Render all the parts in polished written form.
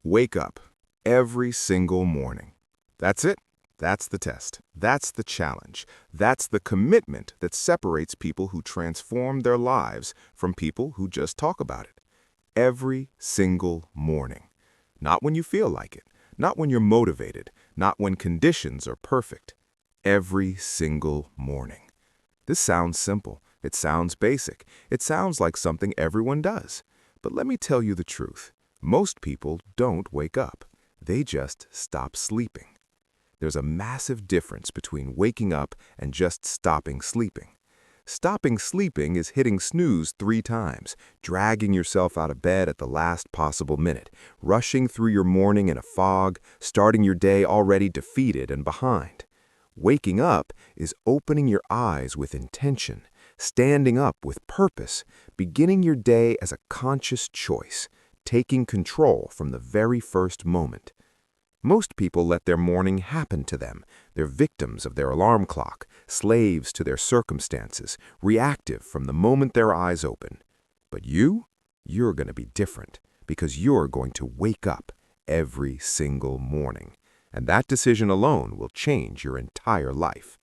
Wake up every single morning. That's it. That's the test. That's the challenge. That's the commitment that separates people who transform their lives from people who just talk about it. Every single morning. Not when you feel like it. Not when you're motivated. Not when conditions are perfect. Every single morning. This sounds simple. It sounds basic. It sounds like something everyone does. But let me tell you the truth. Most people don't wake up. They just stop sleeping. There's a massive difference between waking up and just stopping sleeping. Stopping sleeping is hitting snooze 3 times, dragging yourself out of bed at the last possible minute, rushing through your morning in a fog, starting your day already defeated and behind. Waking up is opening your eyes with intention, standing up with purpose, beginning your day as a conscious choice, taking control from the very first moment. Most people let their morning happen to them. They're victims of their alarm clock, slaves to their circumstances, reactive from the moment their eyes open. But you're going to be different because you're going to wake up every single morning. And that decision alone will change your entire life.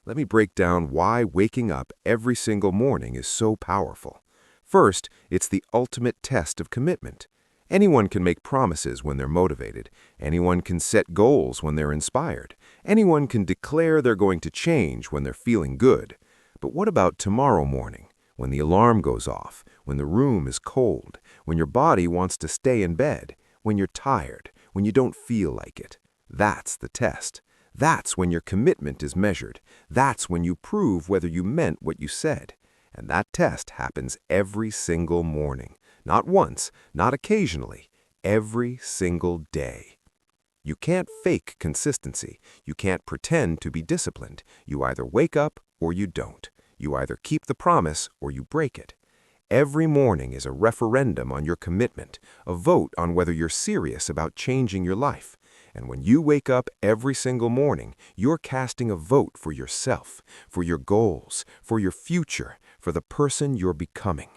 Let me break down why waking up every single morning is so powerful. First, it's the ultimate test of commitment. Anyone can make promises when they're motivated. Anyone can set goals when they're inspired. Anyone can declare they're going to change when they're feeling good. But what about tomorrow morning, when the alarm goes off, when the room is cold, when your body wants to stay in bed, when you're tired, when you don't feel like it? That's the test. That's when your commitment is measured. That's when you prove whether you meant what you said. And that test happens every single morning. Not once, not occasionally, every single day. You can't fake consistency. You can't pretend to be disciplined. You either wake up or you don't. You either keep the promise or you break it. Every morning is a referendum on your commitment, a vote on whether you're serious about changing your life. And when you wake up every single morning, you're casting a vote for yourself, for your goals, for your future, for the person you're becoming.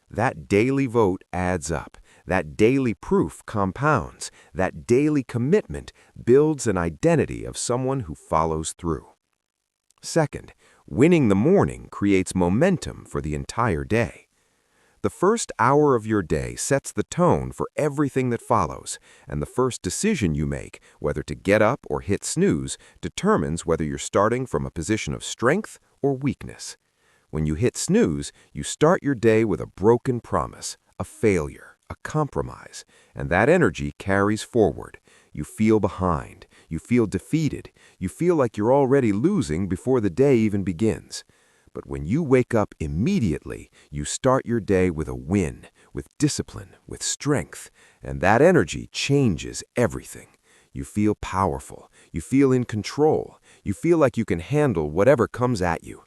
That daily vote adds up. That daily proof compounds. That daily commitment builds an identity of someone who follows through. Second, winning the morning creates momentum for the entire day. The first hour of your day sets the tone for everything that follows, and the first decision you make, whether to get up or hit snooze, determines whether you're starting from a position of strength or weakness. When you hit snooze, you start your day with a broken promise, a failure, a compromise, and that energy carries forward. You feel behind, you feel defeated, you feel like you're already losing before the day even begins. But when you wake up immediately, you start your day with a win, with discipline, with strength, and that energy changes everything. You feel powerful, you feel in control, you feel like you can handle whatever comes at you.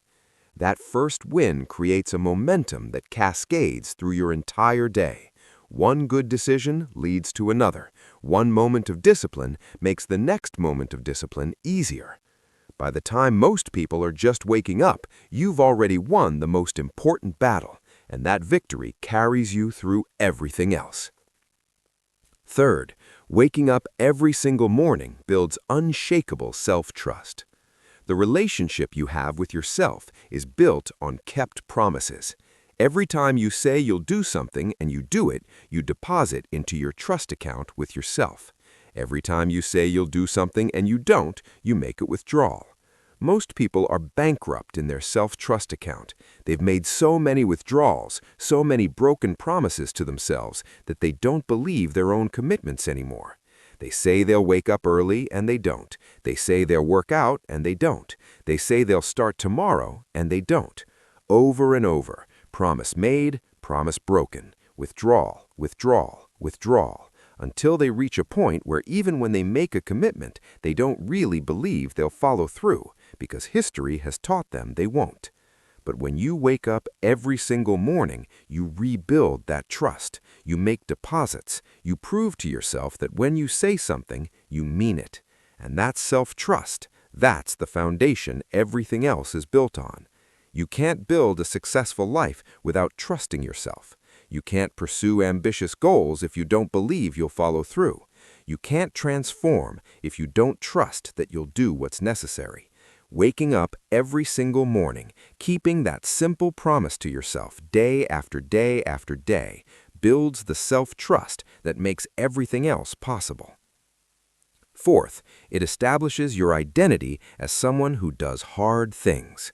That first win creates a momentum that cascades through your entire day. One good decision leads to another. One moment of discipline makes the next moment of discipline easier. By the time most people are just waking up, you've already won the most important battle, and that victory carries you through everything else. Third, waking up every single morning builds unshakable self-trust. The relationship you have with yourself is built on kept promises. Every time you say you'll do something and you do it, you deposit into your trust account with yourself. Every time you say you'll do something and you don't, you make a withdrawal. Most people are bankrupt in their self-trust account. They've made so many withdrawals, so many broken promises to themselves that they don't believe their own commitments anymore. They say they'll wake up early and they don't. They say they'll work out and they don't. They say they'll start tomorrow and they don't. Over and over, promise made, promise broken, withdrawal, withdrawal, withdrawal, until they reach a point where even when they make a commitment, they don't really believe they'll follow through because history has taught them they won't. But when you wake up every single morning, you rebuild that trust. You make deposits. You prove to yourself that when you say something, you mean it. And that's self-trust. That's the foundation everything else is built on. You can't build a successful life without trusting yourself. You can't pursue ambitious goals if you don't believe you'll follow through. You can't transform if you don't trust that you'll do what's necessary. Waking up every single morning, keeping that simple promise to yourself day after day after day, builds the self-trust that makes everything else possible. Fourth, it establishes your identity as someone who does hard things.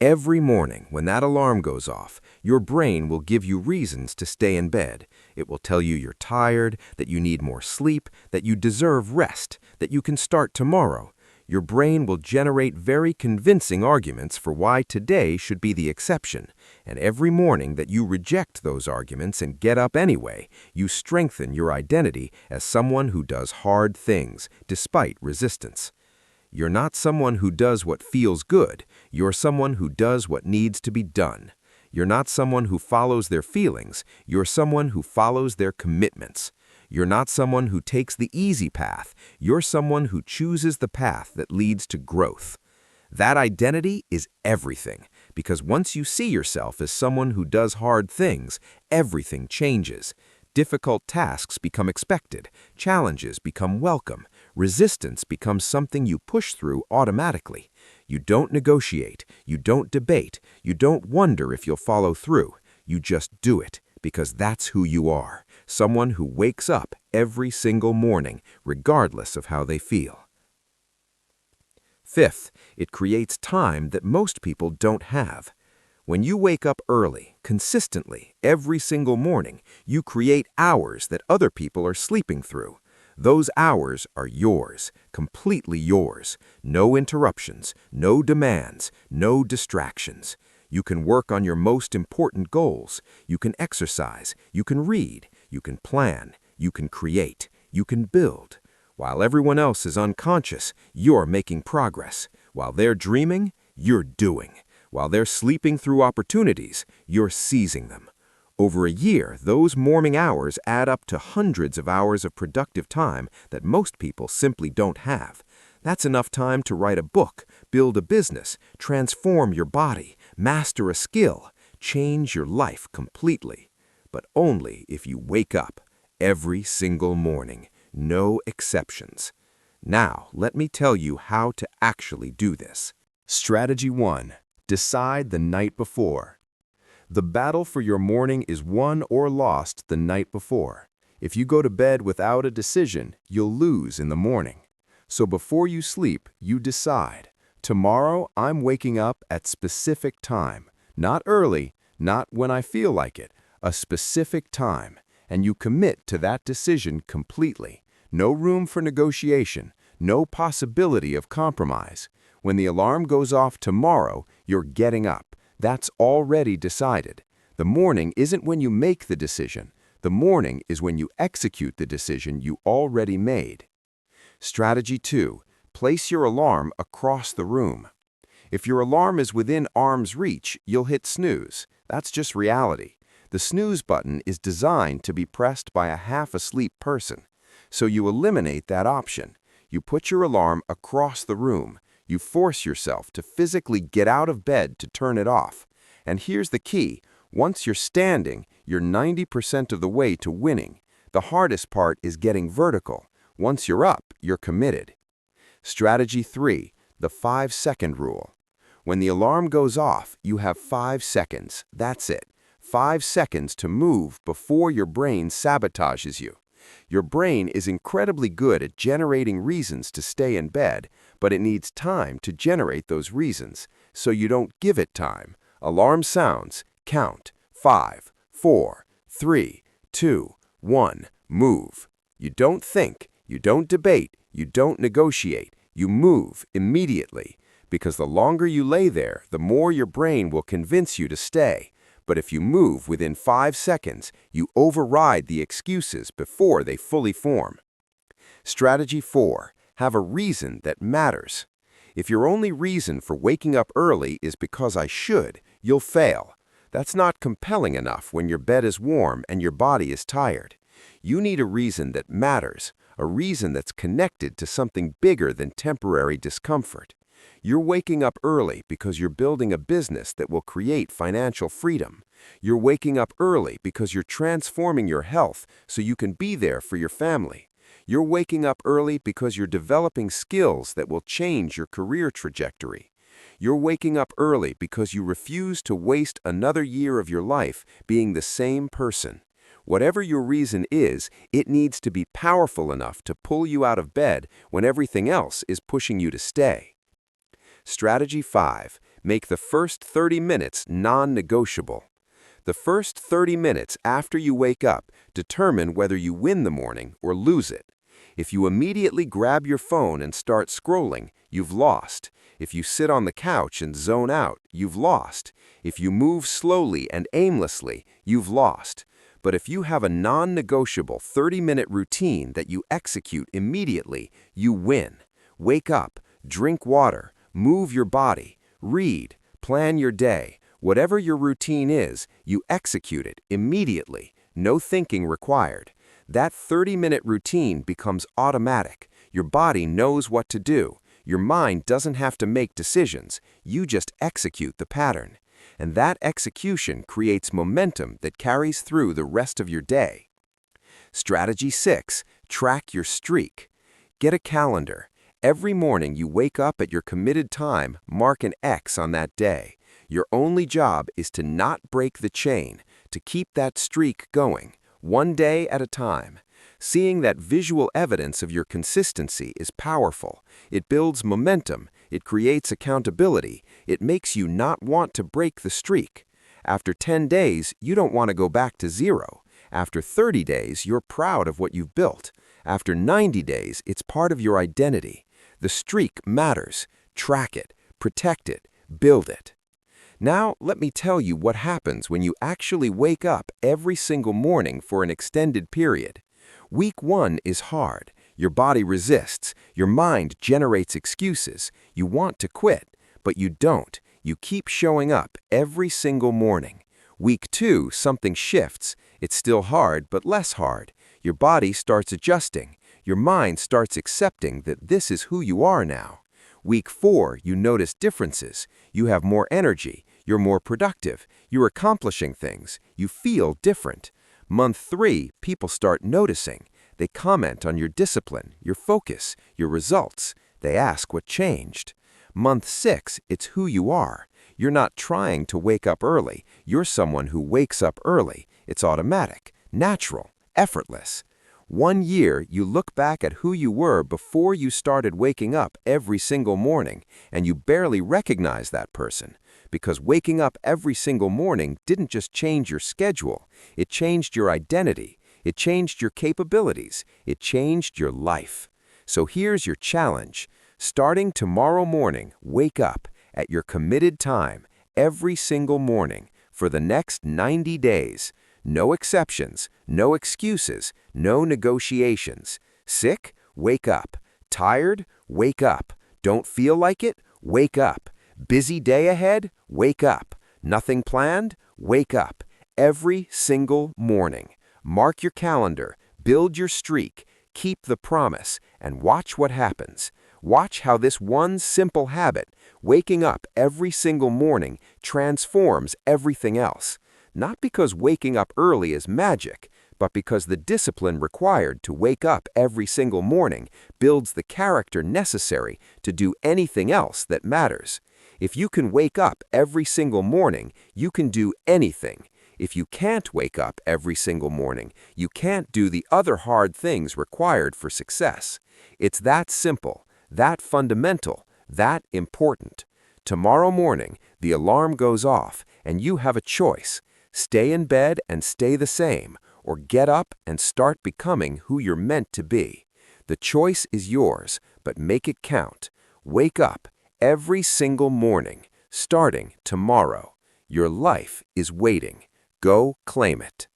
Every morning, when that alarm goes off, your brain will give you reasons to stay in bed. It will tell you you're tired, that you need more sleep, that you deserve rest, that you can start tomorrow. Your brain will generate very convincing arguments for why today should be the exception. And every morning that you reject those arguments and get up anyway, you strengthen your identity as someone who does hard things, despite resistance. You're not someone who does what feels good. You're someone who does what needs to be done. You're not someone who follows their feelings. You're someone who follows their commitments. You're not someone who takes the easy path. You're someone who chooses the path that leads to growth. That identity is everything, because once you see yourself as someone who does hard things, everything changes. Difficult tasks become expected, challenges become welcome, resistance becomes something you push through automatically. You don't negotiate, you don't debate, you don't wonder if you'll follow through. You just do it, because that's who you are, someone who wakes up every single morning, regardless of how they feel. Fifth, it creates time that most people don't have. When you wake up early, consistently, every single morning, you create hours that other people are sleeping through. Those hours are yours, completely yours. No interruptions, no demands, no distractions. You can work on your most important goals. You can exercise, you can read, you can plan, you can create, you can build. While everyone else is unconscious, you're making progress. While they're dreaming, you're doing. While they're sleeping through opportunities, you're seizing them. Over a year, those morning hours add up to hundreds of hours of productive time that most people simply don't have. That's enough time to write a book, build a business, transform your body, master a skill, change your life completely. But only if you wake up every single morning, no exceptions. Now, let me tell you how to actually do this. Strategy 1. Decide the night before. The battle for your morning is won or lost the night before. If you go to bed without a decision, you'll lose in the morning. So before you sleep, you decide, tomorrow I'm waking up at specific time. Not early, not when I feel like it, a specific time. And you commit to that decision completely. No room for negotiation, no possibility of compromise. When the alarm goes off tomorrow, you're getting up. That's already decided. The morning isn't when you make the decision. The morning is when you execute the decision you already made. Strategy 2. Place your alarm across the room. If your alarm is within arm's reach, you'll hit snooze. That's just reality. The snooze button is designed to be pressed by a half-asleep person. So you eliminate that option. You put your alarm across the room. You force yourself to physically get out of bed to turn it off. And here's the key. Once you're standing, you're 90% of the way to winning. The hardest part is getting vertical. Once you're up, you're committed. Strategy 3. The 5-second rule. When the alarm goes off, you have 5 seconds. That's it. 5 seconds to move before your brain sabotages you. Your brain is incredibly good at generating reasons to stay in bed, but it needs time to generate those reasons, so you don't give it time. Alarm sounds, count, 5, 4, 3, 2, 1, move. You don't think, you don't debate, you don't negotiate, you move immediately. Because the longer you lay there, the more your brain will convince you to stay. But if you move within 5 seconds, you override the excuses before they fully form. Strategy 4. Have a reason that matters. If your only reason for waking up early is because I should, you'll fail. That's not compelling enough when your bed is warm and your body is tired. You need a reason that matters, a reason that's connected to something bigger than temporary discomfort. You're waking up early because you're building a business that will create financial freedom. You're waking up early because you're transforming your health so you can be there for your family. You're waking up early because you're developing skills that will change your career trajectory. You're waking up early because you refuse to waste another year of your life being the same person. Whatever your reason is, it needs to be powerful enough to pull you out of bed when everything else is pushing you to stay. Strategy 5. Make the first 30 minutes non-negotiable. The first 30 minutes after you wake up determine whether you win the morning or lose it. If you immediately grab your phone and start scrolling, you've lost. If you sit on the couch and zone out, you've lost. If you move slowly and aimlessly, you've lost. But if you have a non-negotiable 30-minute routine that you execute immediately, you win. Wake up, drink water, move your body, read, plan your day. Whatever your routine is, you execute it immediately. No thinking required. That 30-minute routine becomes automatic. Your body knows what to do. Your mind doesn't have to make decisions. You just execute the pattern. And that execution creates momentum that carries through the rest of your day. Strategy 6. Track your streak. Get a calendar. Every morning you wake up at your committed time, mark an X on that day. Your only job is to not break the chain, to keep that streak going, one day at a time. Seeing that visual evidence of your consistency is powerful. It builds momentum, it creates accountability, it makes you not want to break the streak. After 10 days, you don't want to go back to 0. After 30 days, you're proud of what you've built. After 90 days, it's part of your identity. The streak matters. Track it, protect it, build it. Now, let me tell you what happens when you actually wake up every single morning for an extended period. Week 1 is hard. Your body resists. Your mind generates excuses. You want to quit, but you don't. You keep showing up every single morning. Week 2, something shifts. It's still hard, but less hard. Your body starts adjusting. Your mind starts accepting that this is who you are now. Week 4, you notice differences. You have more energy. You're more productive. You're accomplishing things. You feel different. Month 3, people start noticing. They comment on your discipline, your focus, your results. They ask what changed. Month 6, it's who you are. You're not trying to wake up early. You're someone who wakes up early. It's automatic, natural, effortless. 1 year, you look back at who you were before you started waking up every single morning, and you barely recognize that person. Because waking up every single morning didn't just change your schedule, it changed your identity, it changed your capabilities, it changed your life. So here's your challenge. Starting tomorrow morning, wake up at your committed time every single morning for the next 90 days. No exceptions, no excuses, no negotiations. Sick? Wake up. Tired? Wake up. Don't feel like it? Wake up. Busy day ahead? Wake up. Nothing planned? Wake up. Every single morning. Mark your calendar, build your streak, keep the promise, and watch what happens. Watch how this one simple habit, waking up every single morning, transforms everything else. Not because waking up early is magic, but because the discipline required to wake up every single morning builds the character necessary to do anything else that matters. If you can wake up every single morning, you can do anything. If you can't wake up every single morning, you can't do the other hard things required for success. It's that simple, that fundamental, that important. Tomorrow morning, the alarm goes off, and you have a choice. Stay in bed and stay the same, or get up and start becoming who you're meant to be. The choice is yours, but make it count. Wake up every single morning, starting tomorrow. Your life is waiting. Go claim it.